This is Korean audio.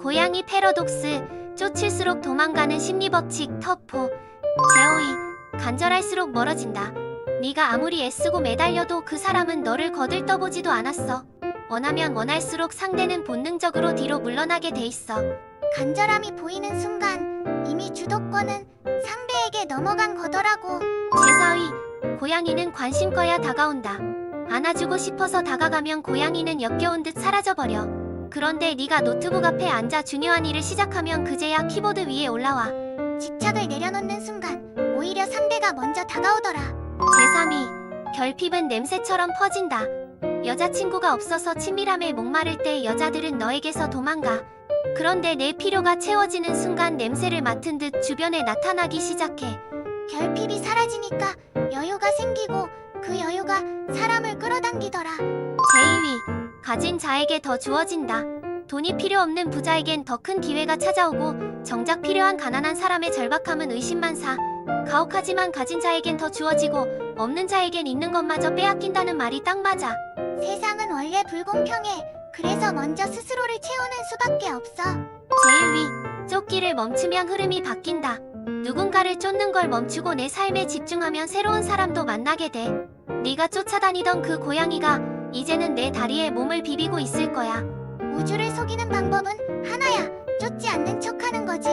고양이 패러독스, 쫓을수록 도망가는 심리법칙 터포. 제오이, 간절할수록 멀어진다. 네가 아무리 애쓰고 매달려도 그 사람은 너를 거들떠보지도 않았어. 원하면 원할수록 상대는 본능적으로 뒤로 물러나게 돼 있어. 간절함이 보이는 순간 이미 주도권은 상대에게 넘어간 거더라고. 제서이, 고양이는 관심과야 다가온다. 안아주고 싶어서 다가가면 고양이는 역겨운 듯 사라져버려. 그런데 네가 노트북 앞에 앉아 중요한 일을 시작하면 그제야 키보드 위에 올라와. 집착을 내려놓는 순간 오히려 상대가 먼저 다가오더라. 제3위, 결핍은 냄새처럼 퍼진다. 여자친구가 없어서 친밀함에 목마를 때 여자들은 너에게서 도망가. 그런데 내 필요가 채워지는 순간 냄새를 맡은 듯 주변에 나타나기 시작해. 결핍이 사라지니까 여유가 생기고 그 여유가 사람을 끌어당기더라. 제2위, 가진 자에게 더 주어진다. 돈이 필요 없는 부자에겐 더 큰 기회가 찾아오고 정작 필요한 가난한 사람의 절박함은 의심만 사. 가혹하지만 가진 자에겐 더 주어지고 없는 자에겐 있는 것마저 빼앗긴다는 말이 딱 맞아. 세상은 원래 불공평해. 그래서 먼저 스스로를 채우는 수밖에 없어. 제1위, 쫓기를 멈추면 흐름이 바뀐다. 누군가를 쫓는 걸 멈추고 내 삶에 집중하면 새로운 사람도 만나게 돼. 네가 쫓아다니던 그 고양이가 이제는 내 다리에 몸을 비비고 있을 거야. 우주를 속이는 방법은 하나야. 쫓지 않는 척하는 거지.